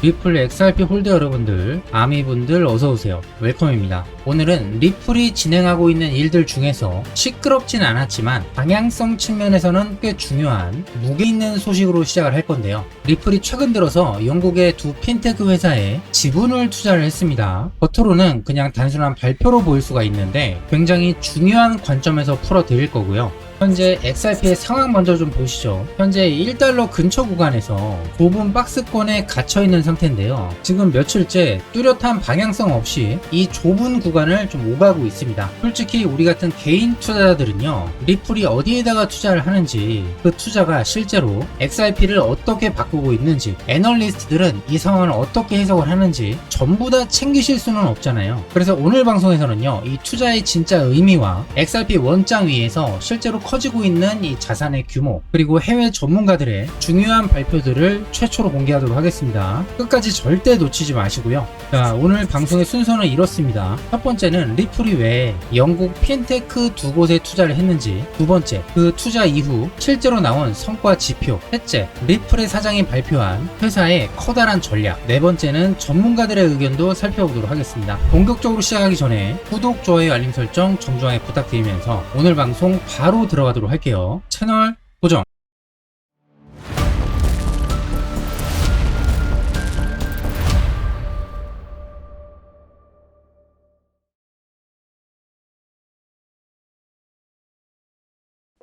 리플 XRP 홀더 여러분들, 아미분들 어서오세요. 웰컴입니다. 오늘은 리플이 진행하고 있는 일들 중에서 시끄럽진 않았지만 방향성 측면에서는 꽤 중요한 무게 있는 소식으로 시작을 할 건데요. 리플이 최근 들어서 영국의 두 핀테크 회사에 지분을 투자를 했습니다. 겉으로는 그냥 단순한 발표로 보일 수가 있는데 굉장히 중요한 관점에서 풀어드릴 거고요. 현재 XRP의 상황 먼저 좀 보시죠. 현재 1달러 근처 구간에서 좁은 박스권에 갇혀있는 상태인데요. 지금 며칠째 뚜렷한 방향성 없이 이 좁은 구간을 좀 오가고 있습니다. 솔직히 우리 같은 개인 투자자들은요, 리플이 어디에다가 투자를 하는지, 그 투자가 실제로 XRP를 어떻게 바꾸고 있는지, 애널리스트들은 이 상황을 어떻게 해석을 하는지 전부 다 챙기실 수는 없잖아요. 그래서 오늘 방송에서는요, 이 투자의 진짜 의미와 XRP 원장 위에서 실제로 커지고 있는 이 자산의 규모, 그리고 해외 전문가들의 중요한 발표들을 최초로 공개하도록 하겠습니다. 끝까지 절대 놓치지 마시고요. 자, 오늘 방송의 순서는 이렇습니다. 첫 번째는 리플이 왜 영국 핀테크 두 곳에 투자를 했는지, 두 번째, 그 투자 이후 실제로 나온 성과 지표, 셋째, 리플의 사장이 발표한 회사의 커다란 전략, 네 번째는 전문가들의 의견도 살펴보도록 하겠습니다. 본격적으로 시작하기 전에 구독, 좋아요, 알림 설정 정중하게 부탁드리면서 오늘 방송 바로 들어가도록 할게요. 채널 고정.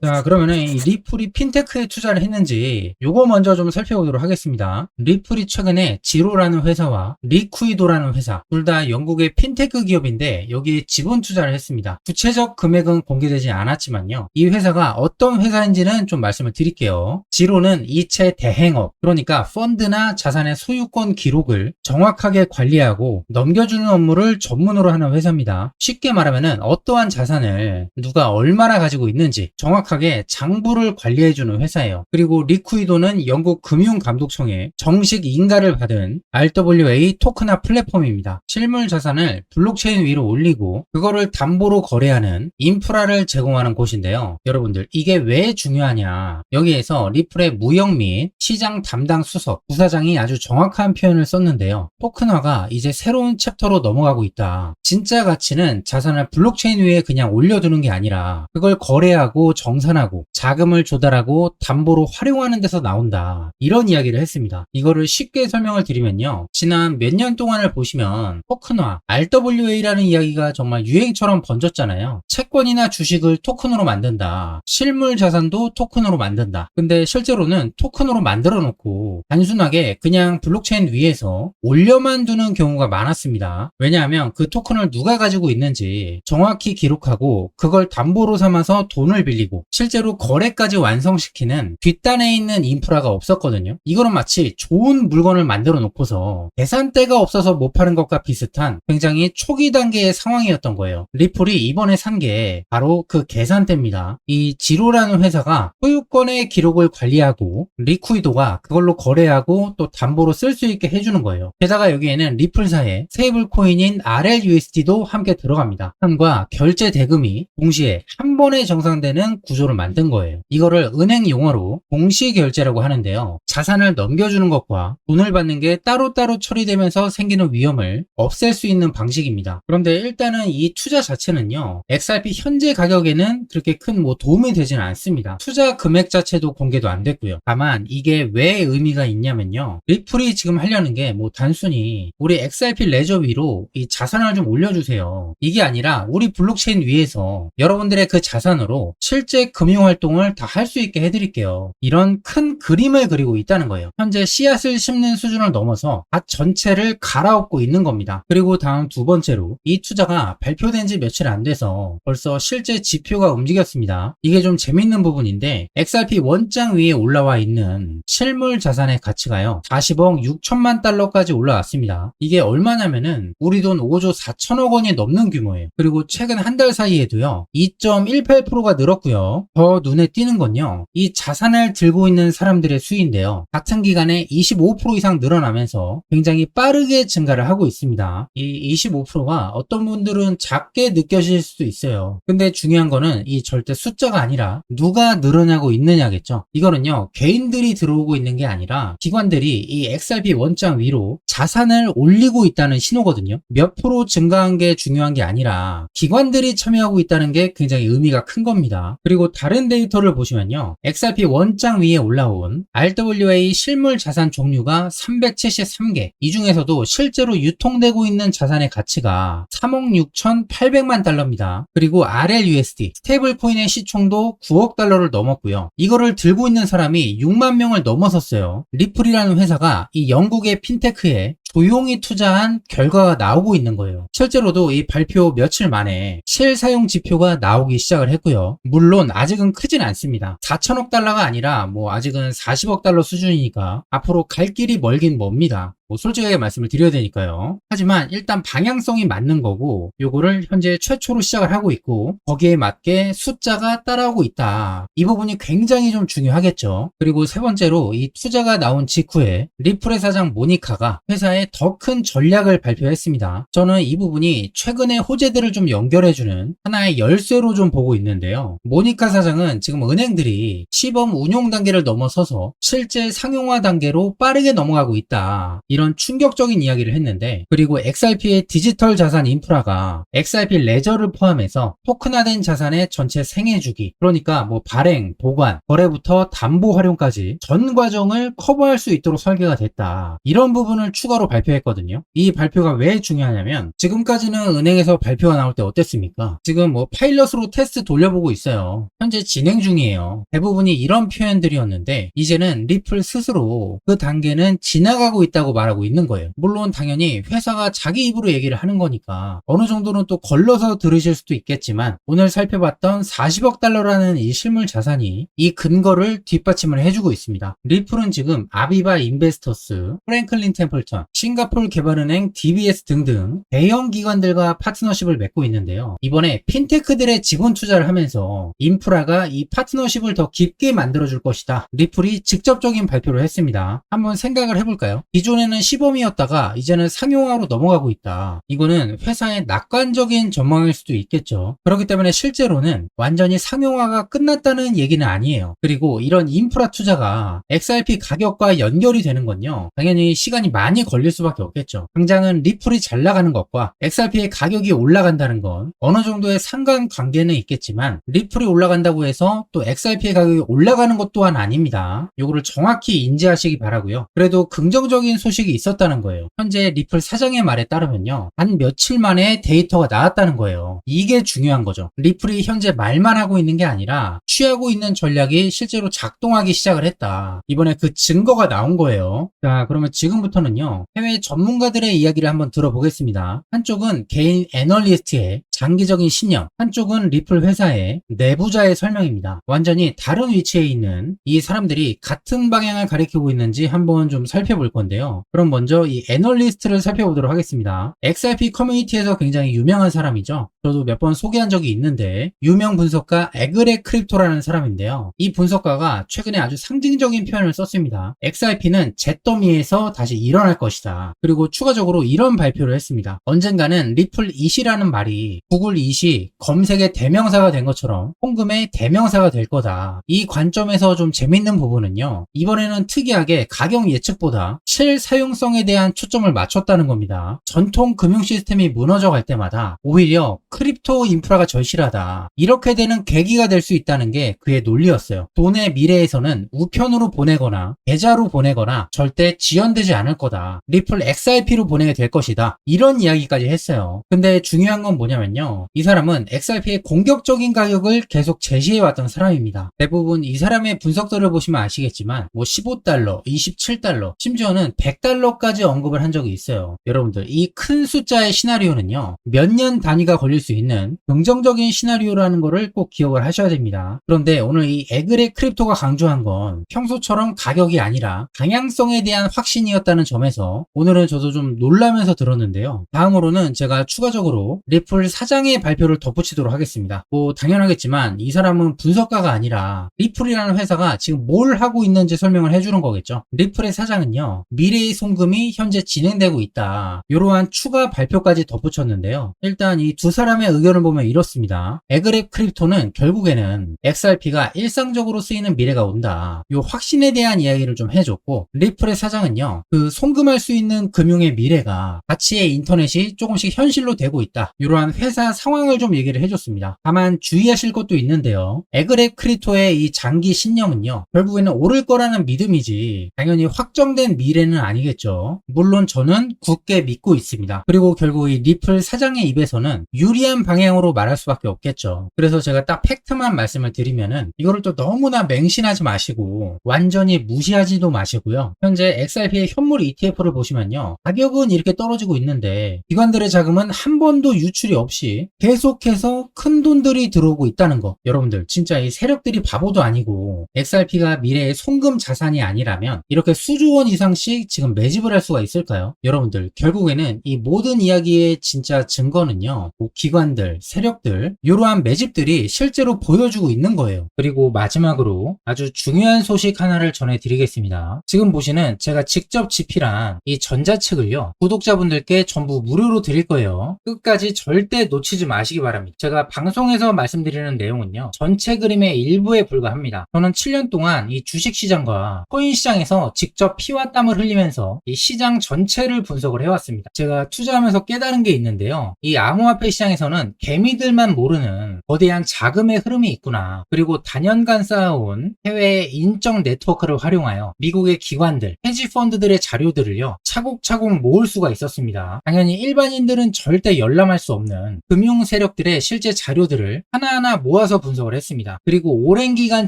자, 그러면은 이 리플이 핀테크에 투자를 했는지 요거 먼저 좀 살펴보도록 하겠습니다. 리플이 최근에 지로라는 회사와 리퀴도라는 회사, 둘 다 영국의 핀테크 기업인데 여기에 지분 투자를 했습니다. 구체적 금액은 공개되지 않았지만요, 이 회사가 어떤 회사인지는 좀 말씀을 드릴게요. 지로는 이체 대행업, 그러니까 펀드나 자산의 소유권 기록을 정확하게 관리하고 넘겨주는 업무를 전문으로 하는 회사입니다. 쉽게 말하면은 어떠한 자산을 누가 얼마나 가지고 있는지 정확하게 장부를 관리해주는 회사예요. 그리고 리퀴도는 영국 금융감독청에 정식 인가를 받은 RWA 토큰화 플랫폼입니다. 실물 자산을 블록체인 위로 올리고 그거를 담보로 거래하는 인프라를 제공하는 곳인데요. 여러분들, 이게 왜 중요하냐? 여기에서 리플의 무역 및 시장 담당 수석 부사장이 아주 정확한 표현을 썼는데요. 토큰화가 이제 새로운 챕터로 넘어가고 있다. 진짜 가치는 자산을 블록체인 위에 그냥 올려두는 게 아니라 그걸 거래하고 정산하고 자금을 조달하고 담보로 활용하는 데서 나온다. 이런 이야기를 했습니다. 이거를 쉽게 설명을 드리면요, 지난 몇 년 동안을 보시면 토큰화, RWA라는 이야기가 정말 유행처럼 번졌잖아요. 채권이나 주식을 토큰으로 만든다, 실물 자산도 토큰으로 만든다. 근데 실제로는 토큰으로 만들어 놓고 단순하게 그냥 블록체인 위에서 올려만 두는 경우가 많았습니다. 왜냐하면 그 토큰을 누가 가지고 있는지 정확히 기록하고 그걸 담보로 삼아서 돈을 빌리고 실제로 거래까지 완성시키는 뒷단에 있는 인프라가 없었거든요. 이거는 마치 좋은 물건을 만들어 놓고서 계산대가 없어서 못 파는 것과 비슷한 굉장히 초기 단계의 상황이었던 거예요. 리플이 이번에 산 게 바로 그 계산대입니다. 이 지로라는 회사가 소유권의 기록을 관리하고 리퀴도가 그걸로 거래하고 또 담보로 쓸 수 있게 해주는 거예요. 게다가 여기에는 리플사의 스테이블 코인인 RLUSD도 함께 들어갑니다. 한과 결제 대금이 동시에 한 번에 정상되는 구조를 만든 거예요. 이거를 은행 용어로 동시 결제라고 하는데요. 자산을 넘겨주는 것과 돈을 받는 게 따로따로 처리되면서 생기는 위험을 없앨 수 있는 방식입니다. 그런데 일단은 이 투자 자체는요, XRP 현재 가격에는 그렇게 큰 도움이 되지는 않습니다. 투자 금액 자체도 공개도 안 됐고요. 다만 이게 왜 의미가 있냐면요, 리플이 지금 하려는 게 단순히 우리 XRP 레저 위로 이 자산을 좀 올려주세요, 이게 아니라 우리 블록체인 위에서 여러분들의 그 자산으로 실제 금융활동을 다 할 수 있게 해드릴게요. 이런 큰 그림을 그리고 있다는 거예요. 현재 씨앗을 심는 수준을 넘어서 밭 전체를 갈아엎고 있는 겁니다. 그리고 다음 두 번째로, 이 투자가 발표된 지 며칠 안 돼서 벌써 실제 지표가 움직였습니다. 이게 좀 재밌는 부분인데, XRP 원장 위에 올라와 있는 실물 자산의 가치가요, 40억 6천만 달러까지 올라왔습니다. 이게 얼마냐면은 우리 돈 5조 4천억 원이 넘는 규모예요. 그리고 최근 한 달 사이에도요 2.18%가 늘었고요. 중에서 더 눈에 띄는 건요, 이 자산을 들고 있는 사람들의 수인데요. 같은 기간에 25% 이상 늘어나면서 굉장히 빠르게 증가를 하고 있습니다. 이 25%가 어떤 분들은 작게 느껴질 수도 있어요. 근데 중요한 거는 이 절대 숫자가 아니라 누가 늘어나고 있느냐겠죠. 이거는요, 개인들이 들어오고 있는 게 아니라 기관들이 이 XRP 원장 위로 자산을 올리고 있다는 신호거든요. 몇 프로 증가한 게 중요한 게 아니라 기관들이 참여하고 있다는 게 굉장히 의미가 큰 겁니다. 그리고 다른 데이터를 보시면요, XRP 원장 위에 올라온 RWA 실물 자산 종류가 373개, 이 중에서도 실제로 유통되고 있는 자산의 가치가 3억 6,800만 달러입니다. 그리고 RLUSD 스테이블 코인의 시총도 9억 달러를 넘었고요. 이거를 들고 있는 사람이 6만 명을 넘어섰어요. 리플이라는 회사가 이 영국의 핀테크에 조용히 투자한 결과가 나오고 있는 거예요. 실제로도 이 발표 며칠 만에 실사용 지표가 나오기 시작을 했고요. 물론 아직은 크진 않습니다. 4천억 달러가 아니라 뭐 아직은 40억 달러 수준이니까 앞으로 갈 길이 멀긴 멉니다. 솔직하게 말씀을 드려야 되니까요. 하지만 일단 방향성이 맞는 거고, 요거를 현재 최초로 시작을 하고 있고, 거기에 맞게 숫자가 따라오고 있다. 이 부분이 굉장히 좀 중요하겠죠. 그리고 세 번째로 이 투자가 나온 직후에 리플의 사장 모니카가 회사의 더 큰 전략을 발표했습니다. 저는 이 부분이 최근의 호재들을 좀 연결해주는 하나의 열쇠로 좀 보고 있는데요. 모니카 사장은 지금 은행들이 시범 운용 단계를 넘어서서 실제 상용화 단계로 빠르게 넘어가고 있다, 이런 충격적인 이야기를 했는데, 그리고 XRP의 디지털 자산 인프라가 XRP 레저를 포함해서 토큰화된 자산의 전체 생애 주기, 그러니까 뭐 발행, 보관, 거래부터 담보 활용까지 전 과정을 커버할 수 있도록 설계가 됐다, 이런 부분을 추가로 발표했거든요. 이 발표가 왜 중요하냐면, 지금까지는 은행에서 발표가 나올 때 어땠습니까? 지금 뭐 파일럿으로 테스트 돌려보고 있어요. 현재 진행 중이에요. 대부분이 이런 표현들이었는데, 이제는 리플 스스로 그 단계는 지나가고 있다고 말하고 있는 거예요. 물론 당연히 회사가 자기 입으로 얘기를 하는 거니까 어느 정도는 또 걸러서 들으실 수도 있겠지만, 오늘 살펴봤던 40억 달러라는 이 실물 자산이 이 근거를 뒷받침을 해주고 있습니다. 리플은 지금 아비바 인베스터스, 프랭클린 템플턴, 싱가폴 개발은행 DBS 등등 대형 기관들과 파트너십을 맺고 있는데요. 이번에 핀테크들의 지분 투자를 하면서 인프라가 이 파트너십을 더 깊게 만들어줄 것이다, 리플이 직접적인 발표를 했습니다. 한번 생각을 해볼까요? 기존에는 시범이었다가 이제는 상용화로 넘어가고 있다. 이거는 회사의 낙관적인 전망일 수도 있겠죠. 그렇기 때문에 실제로는 완전히 상용화가 끝났다는 얘기는 아니에요. 그리고 이런 인프라 투자가 XRP 가격과 연결이 되는 건요, 당연히 시간이 많이 걸릴 수밖에 없겠죠. 당장은 리플이 잘 나가는 것과 XRP의 가격이 올라간다는 건 어느 정도의 상관관계는 있겠지만, 리플이 올라간다고 해서 또 XRP의 가격이 올라가는 것 또한 아닙니다. 요거를 정확히 인지하시기 바라고요. 그래도 긍정적인 소식이 있었다는 거예요. 현재 리플 사장의 말에 따르면요, 한 며칠 만에 데이터가 나왔다는 거예요. 이게 중요한 거죠. 리플이 현재 말만 하고 있는 게 아니라 취하고 있는 전략이 실제로 작동하기 시작을 했다. 이번에 그 증거가 나온 거예요. 자, 그러면 지금부터는요, 해외 전문가들의 이야기를 한번 들어보겠습니다. 한쪽은 개인 애널리스트의 장기적인 신념, 한쪽은 리플 회사의 내부자의 설명입니다. 완전히 다른 위치에 있는 이 사람들이 같은 방향을 가리키고 있는지 한번 좀 살펴볼 건데요. 그럼 먼저 이 애널리스트를 살펴보도록 하겠습니다. XRP 커뮤니티에서 굉장히 유명한 사람이죠. 저도 몇 번 소개한 적이 있는데, 유명 분석가 에그레 크립토라는 사람인데요. 이 분석가가 최근에 아주 상징적인 표현을 썼습니다. XRP는 잿더미에서 다시 일어날 것이다. 그리고 추가적으로 이런 발표를 했습니다. 언젠가는 리플 이시라는 말이 구글 이시 검색의 대명사가 된 것처럼 홍금의 대명사가 될 거다. 이 관점에서 좀 재밌는 부분은요, 이번에는 특이하게 가격 예측보다 실사용성에 대한 초점을 맞췄다는 겁니다. 전통 금융 시스템이 무너져 갈 때마다 오히려 크립토 인프라가 절실하다, 이렇게 되는 계기가 될 수 있다는 게 그의 논리였어요. 돈의 미래에서는 우편으로 보내거나 계좌로 보내거나 절대 지연되지 않을 거다. 리플 XRP로 보내게 될 것이다. 이런 이야기까지 했어요. 근데 중요한 건 뭐냐면요, 이 사람은 XRP의 공격적인 가격을 계속 제시해왔던 사람입니다. 대부분 이 사람의 분석들을 보시면 아시겠지만 뭐 15달러, 27달러, 심지어는 100달러까지 언급을 한 적이 있어요. 여러분들, 이 큰 숫자의 시나리오는요, 몇 년 단위가 걸릴 돌릴 수 있는 긍정적인 시나리오라는 거를 꼭 기억을 하셔야 됩니다. 그런데 오늘 이 에그렉 크립토가 강조한 건 평소처럼 가격이 아니라 방향성에 대한 확신이었다는 점에서 오늘은 저도 좀 놀라면서 들었는데요. 다음으로는 제가 추가적으로 리플 사장의 발표를 덧붙이도록 하겠습니다. 뭐 당연하겠지만 이 사람은 분석가가 아니라 리플이라는 회사가 지금 뭘 하고 있는지 설명을 해주는 거겠죠. 리플의 사장은요, 미래의 송금이 현재 진행되고 있다, 이러한 추가 발표까지 덧붙였는데요. 일단 이 두 사람의 의견을 보면 이렇습니다. 에그렉 크립토는 결국에는 XRP가 일상적으로 쓰이는 미래가 온다, 이 확신에 대한 이야기를 좀 해줬고, 리플의 사장은요, 그 송금할 수 있는 금융의 미래가 가치의 인터넷이 조금씩 현실로 되고 있다, 이러한 회사 상황을 좀 얘기를 해줬습니다. 다만 주의하실 것도 있는데요. 에그렉 크립토의 이 장기 신념은요, 결국에는 오를 거라는 믿음이지 당연히 확정된 미래는 아니겠죠. 물론 저는 굳게 믿고 있습니다. 그리고 결국 이 리플 사장의 입에서는 유리한 방향으로 말할 수밖에 없겠죠. 그래서 제가 딱 팩트만 말씀을 드리면은 이거를 또 너무나 맹신하지 마시고 완전히 무시하지도 마시고요. 현재 XRP의 현물 ETF를 보시면요, 가격은 이렇게 떨어지고 있는데 기관들의 자금은 한 번도 유출이 없이 계속해서 큰 돈들이 들어오고 있다는 거. 여러분들 진짜 이 세력들이 바보도 아니고 XRP가 미래의 송금 자산이 아니라면 이렇게 수조 원 이상씩 지금 매집을 할 수가 있을까요? 여러분들 결국에는 이 모든 이야기의 진짜 증거는요, 뭐 기관들, 세력들, 이러한 매집들이 실제로 보여주고 있는 거예요. 그리고 마지막으로 아주 중요한 소식 하나를 전해드리겠습니다. 지금 보시는 제가 직접 집필한 이 전자책을요, 구독자분들께 전부 무료로 드릴 거예요. 끝까지 절대 놓치지 마시기 바랍니다. 제가 방송에서 말씀드리는 내용은요, 전체 그림의 일부에 불과합니다. 저는 7년 동안 이 주식시장과 코인시장에서 직접 피와 땀을 흘리면서 이 시장 전체를 분석을 해왔습니다. 제가 투자하면서 깨달은 게 있는데요. 이 암호화폐 시장에서는 개미들만 모르는 거대한 자금의 흐름이 있구나. 그리고 단연간 쌓아온 해외의 인적 네트워크를 활용하여 미국의 기관들, 헤지펀드들의 자료들을요, 차곡차곡 모을 수가 있었습니다. 당연히 일반인들은 절대 열람할 수 없는 금융 세력들의 실제 자료들을 하나하나 모아서 분석을 했습니다. 그리고 오랜 기간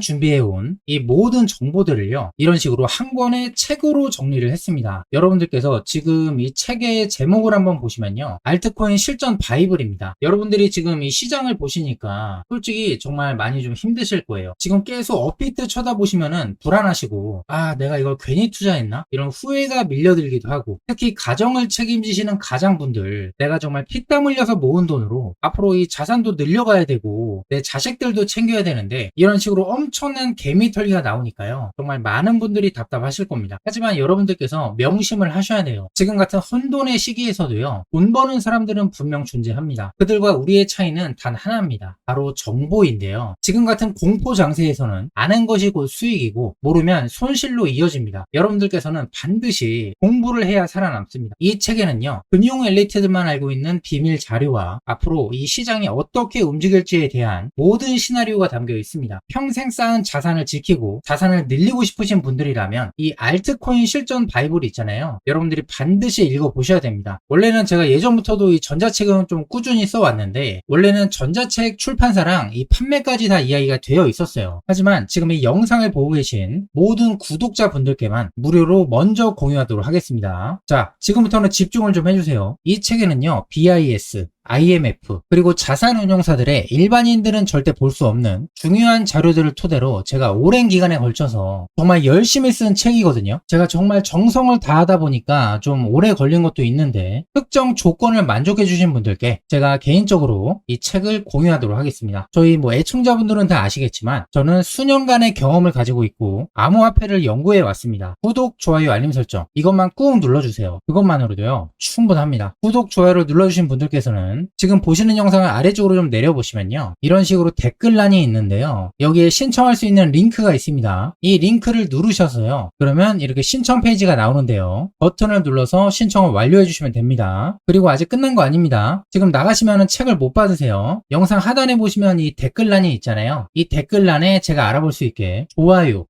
준비해온 이 모든 정보들을요, 이런 식으로 한 권의 책으로 정리를 했습니다. 여러분들께서 지금 이 책의 제목을 한번 보시면요, 알트코인 실전 바이블입니다. 여러분들이 지금 이 시장을 보시니까 솔직히 정말 많이 좀 힘드실 거예요. 지금 계속 업비트 쳐다보시면은 불안하시고, 아 내가 이걸 괜히 투자했나? 이런 후회가 밀려들기도 하고, 특히 가정을 책임지시는 가장분들, 내가 정말 피땀 흘려서 모은 돈으로 앞으로 이 자산도 늘려가야 되고 내 자식들도 챙겨야 되는데 이런 식으로 엄청난 개미털기가 나오니까요, 정말 많은 분들이 답답하실 겁니다. 하지만 여러분들께서 명심을 하셔야 돼요. 지금 같은 혼돈의 시기에서도요, 돈 버는 사람들은 분명 존재합니다. 그들과 우리의 차이는 단 하나입니다. 바로 정보인데요. 지금 같은 공포 장세에서는 아는 것이 곧 수익이고 모르면 손실로 이어집니다. 여러분들께서는 반드시 공부를 해야 살아남습니다. 이 책에는요, 금융 엘리트들만 알고 있는 비밀 자료와 앞으로 이 시장이 어떻게 움직일지에 대한 모든 시나리오가 담겨 있습니다. 평생 쌓은 자산을 지키고 자산을 늘리고 싶으신 분들이라면 이 알트코인 실전 바이블이 있잖아요, 여러분들이 반드시 읽어보셔야 됩니다. 원래는 제가 예전부터도 이 전자책은 좀 꾸준히 써왔는데 원래는 전자책 출판사랑 이 판매까지 다 이야기가 되어 있었어요. 하지만 지금 이 영상을 보고 계신 모든 구독자분들께만 무료로 먼저 공유하도록 하겠습니다. 자, 지금부터는 집중을 좀 해주세요. 이 책에는요, BIS, IMF, 그리고 자산운용사들의 일반인들은 절대 볼 수 없는 중요한 자료들을 토대로 제가 오랜 기간에 걸쳐서 정말 열심히 쓴 책이거든요. 제가 정말 정성을 다하다 보니까 좀 오래 걸린 것도 있는데 특정 조건을 만족해 주신 분들께 제가 개인적으로 이 책을 공유하도록 하겠습니다. 저희 뭐 애청자분들은 다 아시겠지만 저는 수년간의 경험을 가지고 있고 암호화폐를 연구해 왔습니다. 구독, 좋아요, 알림 설정 이것만 꾹 눌러주세요. 그것만으로도요, 충분합니다. 구독, 좋아요를 눌러주신 분들께서는 지금 보시는 영상을 아래쪽으로 좀 내려보시면요, 이런 식으로 댓글란이 있는데요, 여기에 신청할 수 있는 링크가 있습니다. 이 링크를 누르셔서요, 그러면 이렇게 신청 페이지가 나오는데요, 버튼을 눌러서 신청을 완료해 주시면 됩니다. 그리고 아직 끝난 거 아닙니다. 지금 나가시면은 책을 못 받으세요. 영상 하단에 보시면 이 댓글란이 있잖아요. 이 댓글란에 제가 알아볼 수 있게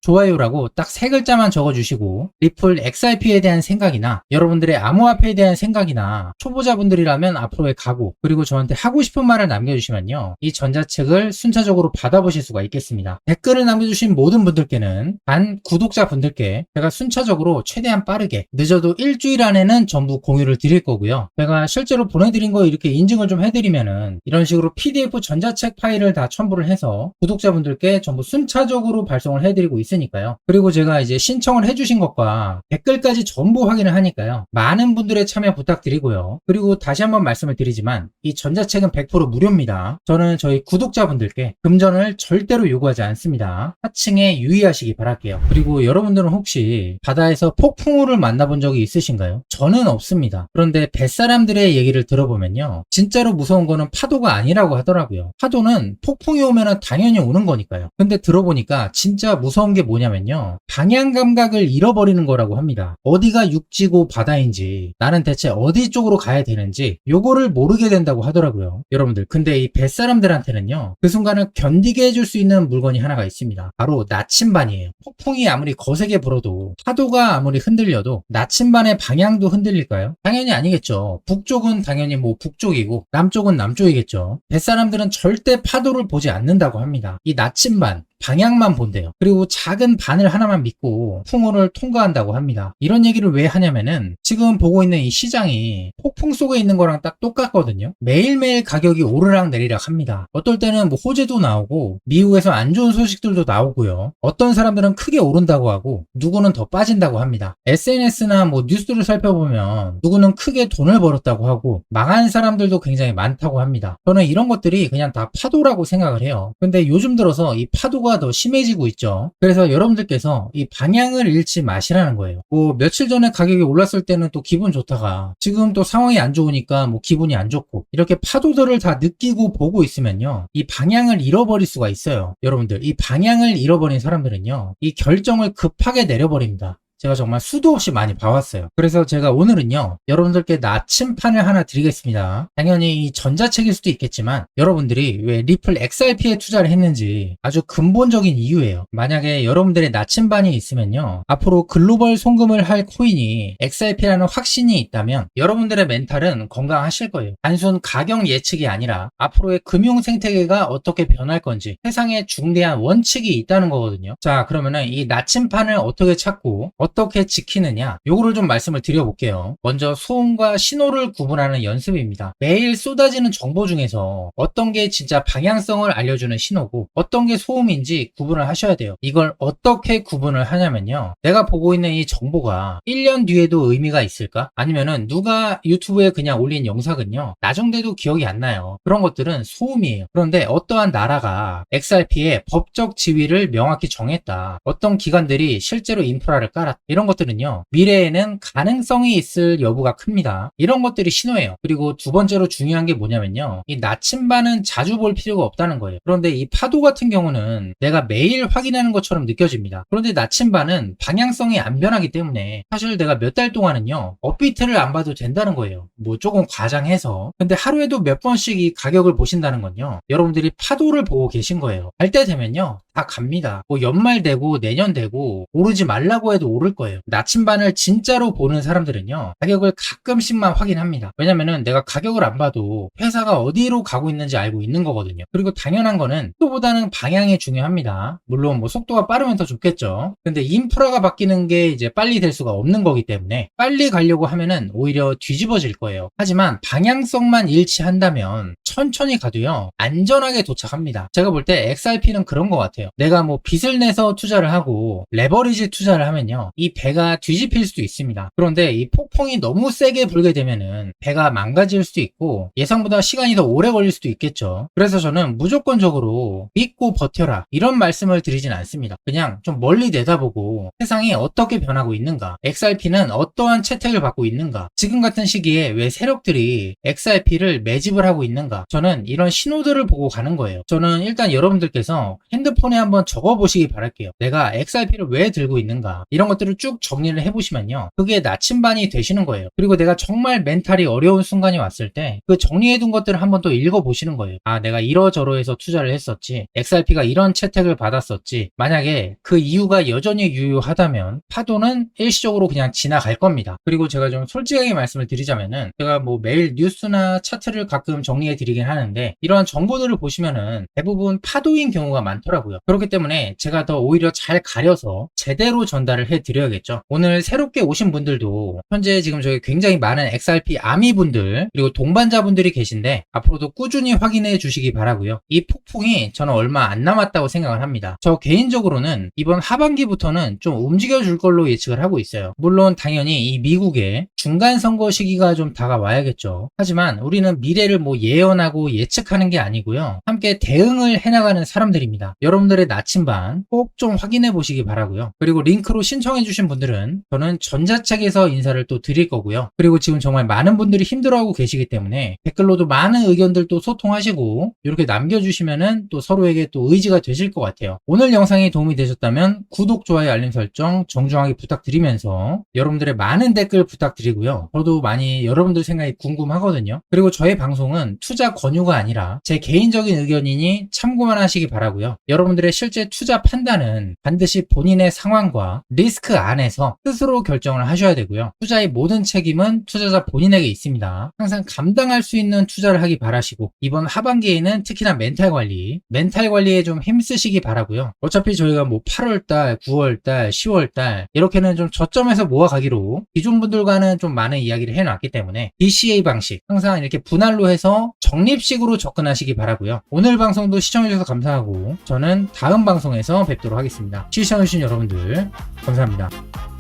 좋아요라고 딱 3글자만 적어주시고 리플 XRP에 대한 생각이나 여러분들의 암호화폐에 대한 생각이나 초보자분들이라면 앞으로의 각오, 구독 그리고 저한테 하고 싶은 말을 남겨주시면요, 이 전자책을 순차적으로 받아보실 수가 있겠습니다. 댓글을 남겨주신 모든 분들께는 단 구독자분들께 제가 순차적으로 최대한 빠르게 늦어도 일주일 안에는 전부 공유를 드릴 거고요. 제가 실제로 보내드린 거 이렇게 인증을 좀 해드리면은 이런 식으로 PDF 전자책 파일을 다 첨부를 해서 구독자분들께 전부 순차적으로 발송을 해드리고 있으니까요. 그리고 제가 이제 신청을 해주신 것과 댓글까지 전부 확인을 하니까요, 많은 분들의 참여 부탁드리고요. 그리고 다시 한번 말씀을 드리지만 이 전자책은 100% 무료입니다. 저는 저희 구독자분들께 금전을 절대로 요구하지 않습니다. 하층에 유의하시기 바랄게요. 그리고 여러분들은 혹시 바다에서 폭풍우를 만나본 적이 있으신가요? 저는 없습니다. 그런데 뱃사람들의 얘기를 들어보면요, 진짜로 무서운 거는 파도가 아니라고 하더라고요. 파도는 폭풍이 오면 당연히 오는 거니까요. 근데 들어보니까 진짜 무서운 게 뭐냐면요, 방향 감각을 잃어버리는 거라고 합니다. 어디가 육지고 바다인지, 나는 대체 어디 쪽으로 가야 되는지 요거를 모르게 된다고 하더라고요. 여러분들, 근데 이 뱃사람들한테는요, 그 순간을 견디게 해줄 수 있는 물건이 하나가 있습니다. 바로 나침반이에요. 폭풍이 아무리 거세게 불어도, 파도가 아무리 흔들려도 나침반의 방향도 흔들릴까요? 당연히 아니겠죠. 북쪽은 당연히 뭐 북쪽이고 남쪽은 남쪽이겠죠. 뱃사람들은 절대 파도를 보지 않는다고 합니다. 이 나침반 방향만 본대요. 그리고 작은 바늘 하나만 믿고 풍우를 통과한다고 합니다. 이런 얘기를 왜 하냐면은 지금 보고 있는 이 시장이 폭풍 속에 있는 거랑 딱 똑같거든요. 매일매일 가격이 오르락 내리락 합니다. 어떨 때는 뭐 호재도 나오고 미국에서 안 좋은 소식들도 나오고요. 어떤 사람들은 크게 오른다고 하고 누구는 더 빠진다고 합니다. SNS나 뭐 뉴스를 살펴보면 누구는 크게 돈을 벌었다고 하고 망한 사람들도 굉장히 많다고 합니다. 저는 이런 것들이 그냥 다 파도라고 생각을 해요. 근데 요즘 들어서 이 파도가 더 심해지고 있죠. 그래서 여러분들께서 이 방향을 잃지 마시라는 거예요. 뭐 며칠 전에 가격이 올랐을 때는 또 기분 좋다가 지금 또 상황이 안 좋으니까 뭐 기분이 안 좋고, 이렇게 파도들을 다 느끼고 보고 있으면요, 이 방향을 잃어버릴 수가 있어요. 여러분들, 이 방향을 잃어버린 사람들은요, 이 결정을 급하게 내려버립니다. 제가 정말 수도 없이 많이 봐왔어요. 그래서 제가 오늘은요, 여러분들께 나침판을 하나 드리겠습니다. 당연히 이 전자책일 수도 있겠지만 여러분들이 왜 리플 XRP에 투자를 했는지 아주 근본적인 이유예요. 만약에 여러분들의 나침반이 있으면요, 앞으로 글로벌 송금을 할 코인이 XRP라는 확신이 있다면 여러분들의 멘탈은 건강하실 거예요. 단순 가격 예측이 아니라 앞으로의 금융 생태계가 어떻게 변할 건지 세상에 중대한 원칙이 있다는 거거든요. 자, 그러면은 이 나침판을 어떻게 찾고 어떻게 지키느냐, 요거를 좀 말씀을 드려볼게요. 먼저 소음과 신호를 구분하는 연습입니다. 매일 쏟아지는 정보 중에서 어떤 게 진짜 방향성을 알려주는 신호고 어떤 게 소음인지 구분을 하셔야 돼요. 이걸 어떻게 구분을 하냐면요, 내가 보고 있는 이 정보가 1년 뒤에도 의미가 있을까? 아니면은 누가 유튜브에 그냥 올린 영상은요, 나중돼도 기억이 안 나요. 그런 것들은 소음이에요. 그런데 어떠한 나라가 XRP의 법적 지위를 명확히 정했다, 어떤 기관들이 실제로 인프라를 깔았다, 이런 것들은요, 미래에는 가능성이 있을 여부가 큽니다. 이런 것들이 신호예요. 그리고 두 번째로 중요한 게 뭐냐면요, 이 나침반은 자주 볼 필요가 없다는 거예요. 그런데 이 파도 같은 경우는 내가 매일 확인하는 것처럼 느껴집니다. 그런데 나침반은 방향성이 안 변하기 때문에 사실 내가 몇 달 동안은요, 업비트를 안 봐도 된다는 거예요. 뭐 조금 과장해서. 근데 하루에도 몇 번씩 이 가격을 보신다는 건요, 여러분들이 파도를 보고 계신 거예요. 갈 때 되면요, 다 갑니다. 뭐 연말 되고 내년 되고 오르지 말라고 해도 오를 거예요. 나침반을 진짜로 보는 사람들은요, 가격을 가끔씩만 확인합니다. 왜냐면은 내가 가격을 안 봐도 회사가 어디로 가고 있는지 알고 있는 거거든요. 그리고 당연한 거는 속도보다는 방향이 중요합니다. 물론 뭐 속도가 빠르면 더 좋겠죠. 근데 인프라가 바뀌는 게 이제 빨리 될 수가 없는 거기 때문에 빨리 가려고 하면은 오히려 뒤집어질 거예요. 하지만 방향성만 일치한다면 천천히 가도요, 안전하게 도착합니다. 제가 볼 때 XRP는 그런 것 같아요. 내가 뭐 빚을 내서 투자를 하고 레버리지 투자를 하면요, 이 배가 뒤집힐 수도 있습니다. 그런데 이 폭풍이 너무 세게 불게 되면은 배가 망가질 수도 있고 예상보다 시간이 더 오래 걸릴 수도 있겠죠. 그래서 저는 무조건적으로 믿고 버텨라, 이런 말씀을 드리진 않습니다. 그냥 좀 멀리 내다보고 세상이 어떻게 변하고 있는가, XRP는 어떠한 채택을 받고 있는가, 지금 같은 시기에 왜 세력들이 XRP를 매집을 하고 있는가, 저는 이런 신호들을 보고 가는 거예요. 저는 일단 여러분들께서 핸드폰에 한번 적어보시기 바랄게요. 내가 XRP를 왜 들고 있는가, 이런 것들을 것들을 쭉 정리를 해보시면요. 그게 나침반이 되시는 거예요. 그리고 내가 정말 멘탈이 어려운 순간이 왔을 때 그 정리해둔 것들을 한번 또 읽어보시는 거예요. 아, 내가 이러저러해서 투자를 했었지. XRP가 이런 채택을 받았었지. 만약에 그 이유가 여전히 유효하다면 파도는 일시적으로 그냥 지나갈 겁니다. 그리고 제가 좀 솔직하게 말씀을 드리자면은 제가 뭐 매일 뉴스나 차트를 가끔 정리해 드리긴 하는데 이러한 정보들을 보시면은 대부분 파도인 경우가 많더라고요. 그렇기 때문에 제가 더 오히려 잘 가려서 제대로 전달을 해 드려야겠죠. 오늘 새롭게 오신 분들도 현재 지금 저희 굉장히 많은 XRP 아미 분들 그리고 동반자분들이 계신데 앞으로도 꾸준히 확인해 주시기 바라고요. 이 폭풍이 저는 얼마 안 남았다고 생각을 합니다. 저 개인적으로는 이번 하반기부터는 좀 움직여 줄 걸로 예측을 하고 있어요. 물론 당연히 이 미국의 중간 선거 시기가 좀 다가와야겠죠. 하지만 우리는 미래를 뭐 예언하고 예측하는 게 아니고요. 함께 대응을 해나가는 사람들입니다. 여러분들의 나침반 꼭 좀 확인해 보시기 바라고요. 그리고 링크로 신청해 주신 분들은 저는 전자책에서 인사를 또 드릴 거고요. 그리고 지금 정말 많은 분들이 힘들어하고 계시기 때문에 댓글로도 많은 의견들 또 소통하시고 이렇게 남겨주시면은 또 서로에게 또 의지가 되실 것 같아요. 오늘 영상이 도움이 되셨다면 구독, 좋아요, 알림 설정 정중하게 부탁드리면서 여러분들의 많은 댓글 부탁드리고요. 저도 많이 여러분들 생각이 궁금하거든요. 그리고 저의 방송은 투자 권유가 아니라 제 개인적인 의견이니 참고만 하시기 바라고요. 여러분들의 실제 투자 판단은 반드시 본인의 상황과 리스크 안에서 스스로 결정을 하셔야 되고요. 투자의 모든 책임은 투자자 본인에게 있습니다. 항상 감당할 수 있는 투자를 하기 바라시고 이번 하반기에는 특히나 멘탈 관리에 좀 힘쓰시기 바라고요. 어차피 저희가 뭐 8월달, 9월달, 10월달 이렇게는 좀 저점에서 모아가기로 기존 분들과는 좀 많은 이야기를 해놨기 때문에 DCA 방식 항상 이렇게 분할로 해서 적립식으로 접근하시기 바라고요. 오늘 방송도 시청해주셔서 감사하고 저는 다음 방송에서 뵙도록 하겠습니다. 시청해주신 여러분들 감사합니다.